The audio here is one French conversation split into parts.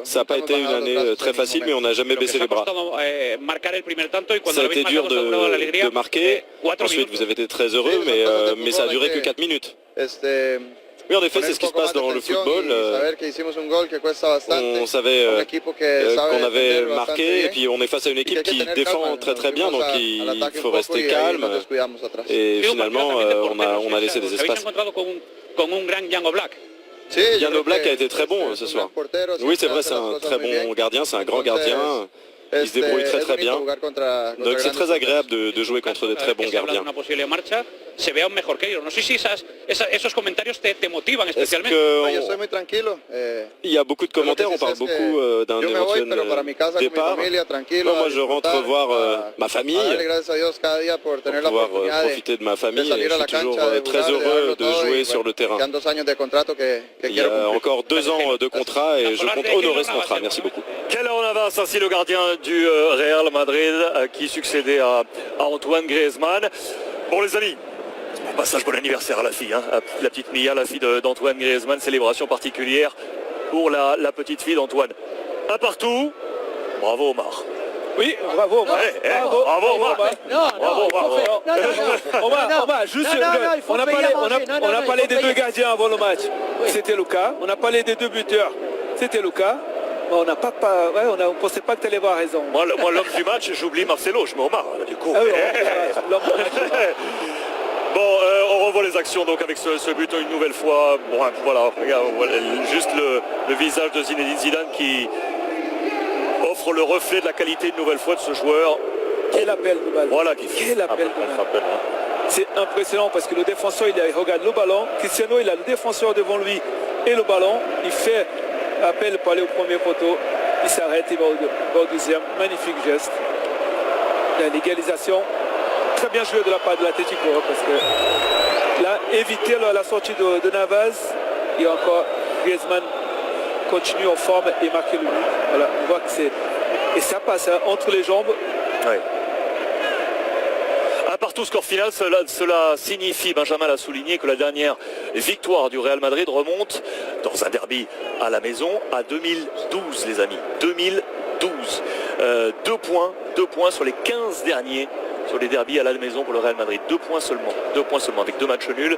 Ça n'a pas été une année très facile, mais on n'a jamais baissé les bras. Ça a été dur de marquer. Ensuite, vous avez été très heureux, mais ça a duré que 4 minutes. Oui, en effet, c'est ce qui se passe dans le football. On savait qu'on avait marqué, et puis on est face à une équipe qui défend très très bien, donc il faut rester calme. Et finalement, on a laissé des espaces. Jan Oblak a été très bon ce soir. Oui, c'est vrai, c'est un très bon gardien, c'est un grand gardien. Il se débrouille très très bien. Donc c'est très agréable de jouer contre de très bons gardiens. Se vean mejor que ellos. No sé si esos comentarios te motivan especialmente. Il y a beaucoup de commentaires, on parle beaucoup d'un éventuel départ. Moi je rentre voir ma famille, pour pouvoir profiter de ma famille, et je suis toujours très heureux de jouer sur le terrain. Il y a encore 2 ans de contrat et je compte honorer ce contrat. Merci beaucoup. Quelle heure on avance ainsi le gardien du Real Madrid qui succédait à Antoine Griezmann. Bon les amis, bon passage, bon anniversaire à la fille, hein, la petite Mia, la fille d'Antoine Griezmann, célébration particulière pour la petite fille d'Antoine. Un partout, bravo Omar. Oui, bravo Omar. Bravo Omar. Bravo Omar. Omar, juste, on a parlé des 2 gardiens avant le match, c'était le cas. On a parlé des 2 buteurs, c'était le cas. On n'a pas, on ne pensait pas que tu allais avoir raison. Moi l'homme du match, j'oublie Marcelo, je mets Omar, du coup. Ah oui, bon, on revoit les actions donc avec ce but une nouvelle fois. Bon, voilà, regarde, juste le visage de Zinedine Zidane qui offre le reflet de la qualité une nouvelle fois de ce joueur. Quel appel de balle. Voilà, quel appel de balle. C'est impressionnant parce que le défenseur, il regarde le ballon. Cristiano, il a le défenseur devant lui et le ballon. Il fait appel pour aller au premier poteau. Il s'arrête, il va au deuxième. Magnifique geste. L'égalisation. Très bien joué de la part de l'Atlético parce que là, éviter la sortie de Navas. Et encore, Griezmann continue en forme et marque le but. Voilà, on voit que c'est... Et ça passe hein, entre les jambes. Ouais. Un partout score final, cela signifie, Benjamin l'a souligné, que la dernière victoire du Real Madrid remonte dans un derby à la maison à 2012 les amis. 2012. 2 points sur les 15 derniers sur les derbys à la maison pour le Real Madrid. 2 points seulement, avec 2 matchs nuls.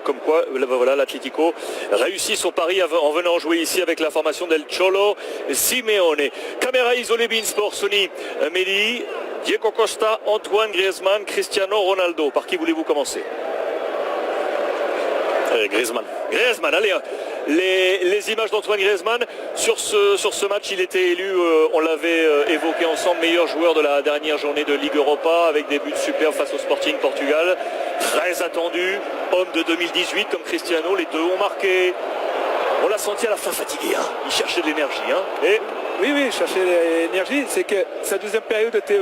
Comme quoi, voilà, l'Atlético réussit son pari en venant jouer ici avec la formation del Cholo Simeone. Caméra isolée Beansport, Sony, Mehdi, Diego Costa, Antoine Griezmann, Cristiano Ronaldo. Par qui voulez-vous commencer? Griezmann. Griezmann, allez, les images d'Antoine Griezmann sur ce match, il était élu, on l'avait évoqué ensemble, meilleur joueur de la dernière journée de Ligue Europa avec des buts superbes face au Sporting Portugal, très attendu, homme de 2018 comme Cristiano, les 2 ont marqué. On l'a senti à la fin fatigué, hein. Il cherchait de l'énergie. Hein. Et... Oui, il cherchait l'énergie. C'est que sa deuxième période était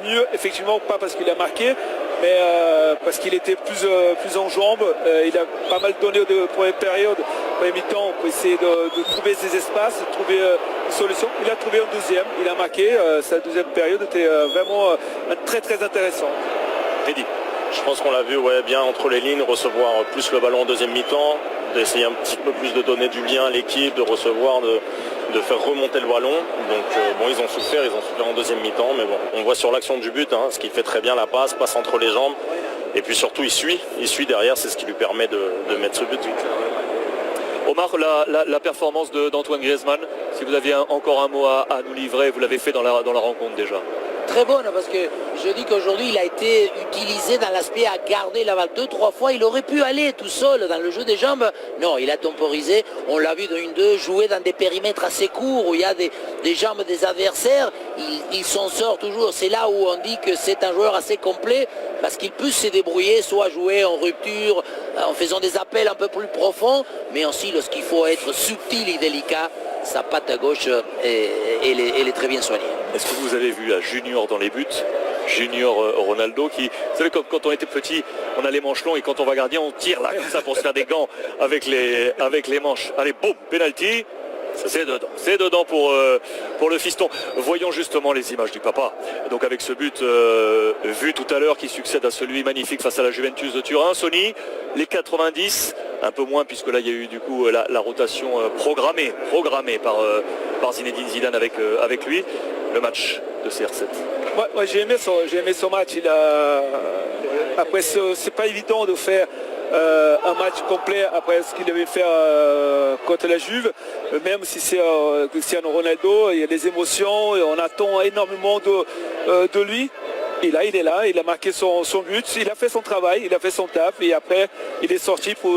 mieux, effectivement, pas parce qu'il a marqué, mais parce qu'il était plus en jambes. Il a pas mal donné de première période, première mi-temps, pour essayer de trouver ses espaces, de trouver une solution. Il a trouvé un deuxième, il a marqué. Sa deuxième période était vraiment très très intéressante. Mehdi. Je pense qu'on l'a vu bien entre les lignes, recevoir plus le ballon en deuxième mi-temps, d'essayer un petit peu plus de donner du lien à l'équipe, de recevoir, de faire remonter le ballon. Donc bon, ils ont souffert en deuxième mi-temps, mais bon, on voit sur l'action du but, hein, ce qui fait très bien la passe entre les jambes, et puis surtout il suit derrière, c'est ce qui lui permet de mettre ce but. Omar, la performance d'Antoine Griezmann, si vous aviez encore un mot à nous livrer, vous l'avez fait dans la rencontre déjà. Très bonne parce que je dis qu'aujourd'hui il a été utilisé dans l'aspect à garder la balle 2-3 fois. Il aurait pu aller tout seul dans le jeu des jambes. Non, il a temporisé. On l'a vu dans une 2 jouer dans des périmètres assez courts où il y a des jambes des adversaires. Il s'en sort toujours. C'est là où on dit que c'est un joueur assez complet parce qu'il peut se débrouiller, soit jouer en rupture, en faisant des appels un peu plus profonds, mais aussi lorsqu'il faut être subtil et délicat. Sa patte à gauche, elle est très bien soignée. Est-ce que vous avez vu la Junior dans les buts? Junior Ronaldo qui, vous savez, quand on était petit, on a les manches longs et quand on va gardien, on tire là comme ça pour se faire des gants avec les manches. Allez, boum, penalty. C'est dedans pour le fiston. Voyons justement les images du papa. Donc avec ce but vu tout à l'heure qui succède à celui magnifique face à la Juventus de Turin. Sony, les 90, un peu moins puisque là il y a eu du coup la rotation programmée par Zinedine Zidane avec lui. Le match de CR7. Ouais, j'ai aimé son match. Après, c'est pas évident de faire un match complet après ce qu'il devait faire contre la Juve, même si c'est Cristiano Ronaldo, il y a des émotions et on attend énormément de lui. Et là, il est là, il a marqué son but, il a fait son travail, il a fait son taf et après il est sorti pour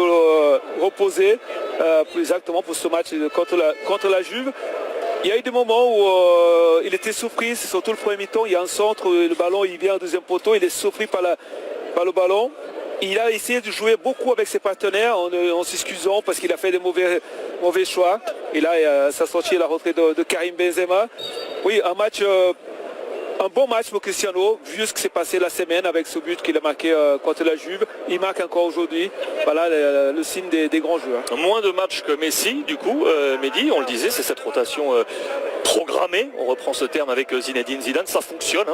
reposer exactement pour ce match contre la Juve. Il y a eu des moments où il était surpris, c'est surtout le premier mi-temps, il y a un centre, le ballon il vient au deuxième poteau, il est surpris par le ballon. Il a essayé de jouer beaucoup avec ses partenaires en s'excusant parce qu'il a fait des mauvais choix. Et là, ça sortit la rentrée de Karim Benzema. Oui, un bon match pour Cristiano, vu ce qui s'est passé la semaine avec ce but qu'il a marqué contre la Juve. Il marque encore aujourd'hui. Voilà le signe des grands joueurs. Moins de matchs que Messi, du coup, Mehdi, on le disait, c'est cette rotation programmée. On reprend ce terme avec Zinedine Zidane. Ça fonctionne,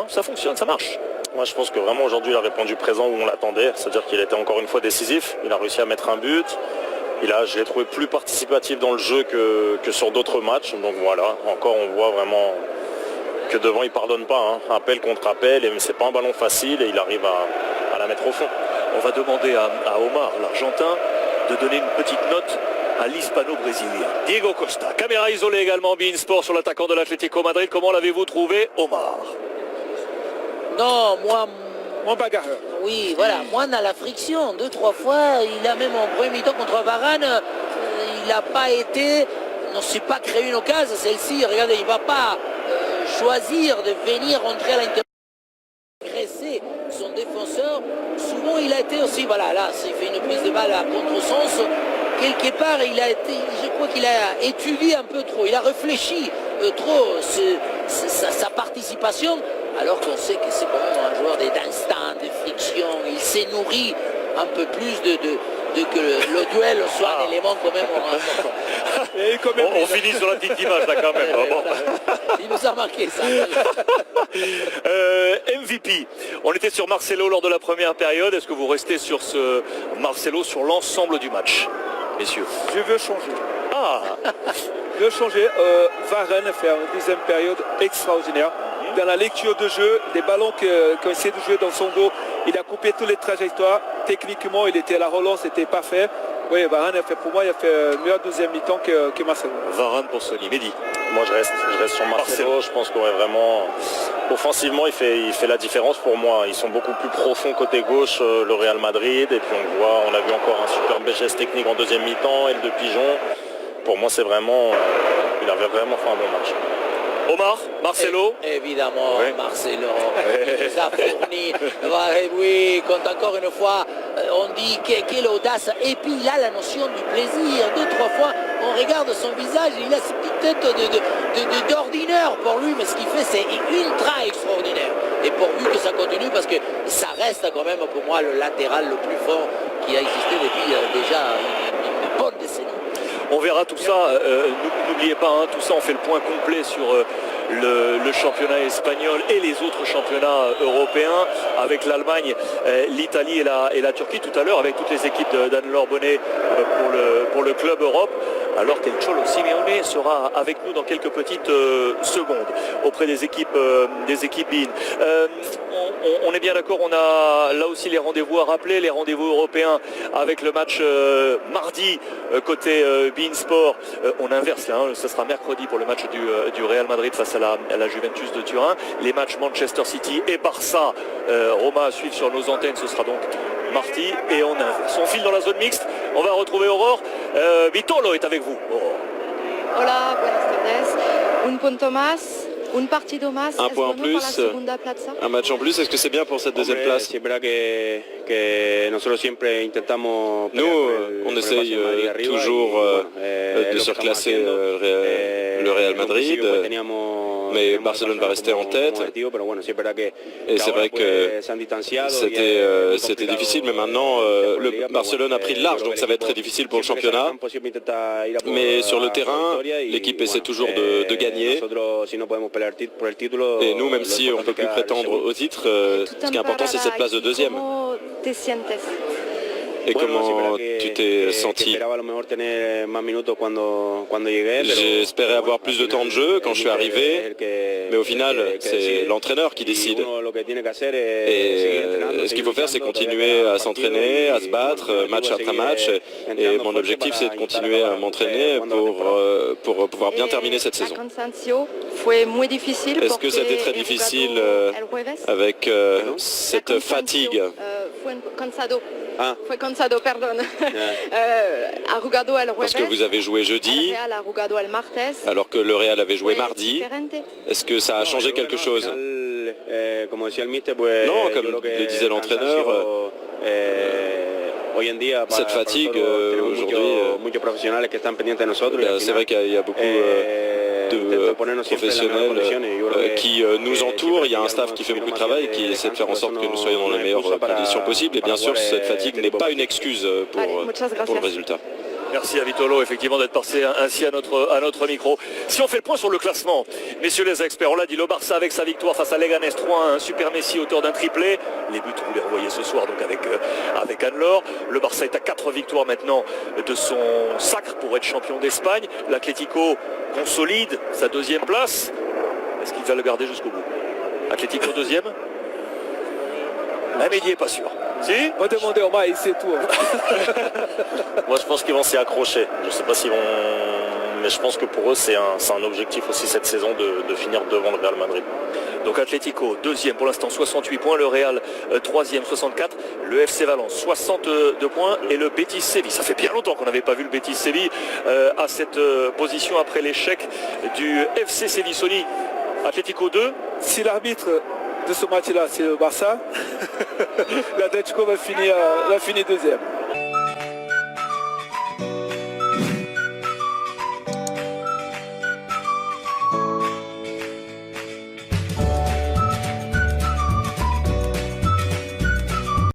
ça marche. Moi je pense que vraiment aujourd'hui il a répondu présent où on l'attendait, c'est-à-dire qu'il était encore une fois décisif, il a réussi à mettre un but, je l'ai trouvé plus participatif dans le jeu que sur d'autres matchs, donc voilà, encore on voit vraiment que devant il ne pardonne pas, appel contre appel, et c'est pas un ballon facile et il arrive à la mettre au fond. On va demander à Omar, l'Argentin, de donner une petite note à l'hispano-brésilien. Diego Costa, caméra isolée également, beIN Sport sur l'attaquant de l'Atlético Madrid, comment l'avez-vous trouvé, Omar? Non, moi... Moins bagarreur. Oui, voilà, moins dans la friction. 2-3 fois, il a même en premier mi-temps contre Varane, il n'a pas été... On ne s'est pas créé une occasion, celle-ci, regardez, il ne va pas choisir de venir rentrer à l'intérieur, agresser son défenseur. Souvent, il a été aussi, voilà, là, il fait une prise de balle à contresens. Quelque part, je crois qu'il a étudié un peu trop, il a réfléchi trop sa participation. Alors qu'on sait que c'est quand même un joueur d'instinct, de friction, il s'est nourri un peu plus que le duel soit un élément quand même important. On finit sur la petite image là quand même. Bon. Il nous a marqué ça. MVP, on était sur Marcelo lors de la première période, est-ce que vous restez sur ce Marcelo sur l'ensemble du match, messieurs? Je veux changer. Ah. Je veux changer. Varane a fait une deuxième période extraordinaire. Dans la lecture de jeu, les ballons qu'il essayait de jouer dans son dos, il a coupé toutes les trajectoires. Techniquement, il était à la relance, c'était parfait. Oui, Varane pour moi, il a fait une meilleure deuxième mi-temps que Marcelo. Varane pour Sony. Mehdi. Moi je reste sur Marcelo. Je pense qu'on est vraiment offensivement il fait la différence pour moi. Ils sont beaucoup plus profonds côté gauche, le Real Madrid, et puis on a vu encore un super geste technique en deuxième mi-temps et le de Pigeon. Pour moi c'est vraiment, il avait vraiment fait un bon match. Omar, Marcelo. Évidemment, oui. Marcelo, il nous a fourni. Oui, quand encore une fois, on dit quelle audace. Et puis il a la notion du plaisir. 2-3 fois, on regarde son visage, il a cette petite tête d'ordinaire pour lui, mais ce qu'il fait, c'est ultra extraordinaire. Et pourvu que ça continue, parce que ça reste quand même pour moi le latéral le plus fort qui a existé depuis déjà une bonne décennie. On verra tout ça, n'oubliez pas, tout ça on fait le point complet sur le championnat espagnol et les autres championnats européens avec l'Allemagne, l'Italie et la Turquie tout à l'heure avec toutes les équipes d'Anne-Laure Bonnet pour le club Europe, alors qu'El Cholo Simeone sera avec nous dans quelques petites secondes auprès des équipes BIN. On est bien d'accord, on a là aussi les rendez-vous à rappeler, les rendez-vous européens avec le match mardi côté beIN Sport. On inverse là, ça sera mercredi pour le match du Real Madrid face à la Juventus de Turin. Les matchs Manchester City et Barça, Roma à suivre sur nos antennes, ce sera donc mardi, et on inverse. On file dans la zone mixte, on va retrouver Aurore. Vitolo est avec vous. Aurore. Hola, buenas tardes. Un punto más, un partido más. Un point en plus, un match en plus, est-ce que c'est bien pour cette deuxième place? Nous, on essaye toujours de surclasser le Real Madrid. mais Barcelone va rester en tête. Et c'est vrai que c'était difficile, mais maintenant le Barcelone a pris de large, donc ça va être très difficile pour le championnat. Mais sur le terrain, l'équipe essaie toujours de gagner. Et nous, même si on ne peut plus prétendre au titre, ce qui est important, c'est cette place de deuxième. Et comment tu t'es senti? J'espérais avoir plus de temps de jeu quand je suis arrivé, mais au final, c'est l'entraîneur qui décide. Et ce qu'il faut faire, c'est continuer à s'entraîner, à se battre, match après match. Et mon objectif, c'est de continuer à m'entraîner pour pouvoir bien terminer cette saison. Est-ce que c'était très difficile avec cette fatigue? Parce que vous avez joué jeudi, alors que le Real avait joué mardi. Est-ce que ça a changé quelque chose? Non, comme le disait l'entraîneur, cette fatigue aujourd'hui, c'est vrai qu'il y a beaucoup de professionnels qui nous entourent. Il y a un staff qui fait beaucoup de travail, qui essaie de faire en sorte que nous soyons dans les meilleures conditions possibles. Et bien sûr, cette fatigue n'est pas une excuse pour le résultat. Merci à Vitolo, effectivement, d'être passé ainsi à notre micro. Si on fait le point sur le classement, messieurs les experts, on l'a dit, le Barça avec sa victoire face à Leganés 3-1, un super Messi auteur d'un triplé. Les buts, vous les revoyez ce soir donc avec Anne-Laure. Le Barça est à 4 victoires maintenant de son sacre pour être champion d'Espagne. L'Atlético consolide sa deuxième place. Est-ce qu'il va le garder jusqu'au bout? Atlético deuxième? Mais il n'y est pas sûr. Si? On va demander au Maïs, c'est tout. Moi, je pense qu'ils vont s'y accrocher. Je ne sais pas s'ils vont... Mais je pense que pour eux, c'est un objectif aussi cette saison de finir devant le Real Madrid. Donc Atlético, deuxième pour l'instant, 68 points. Le Real, troisième, 64. Le FC Valence, 62 points. Et le Betis Séville. Ça fait bien longtemps qu'on n'avait pas vu le Betis Séville à cette position après l'échec du FC Séville. Sony, Atlético 2. Si l'arbitre de ce match-là, c'est le Barça, l'Atlético va finir deuxième.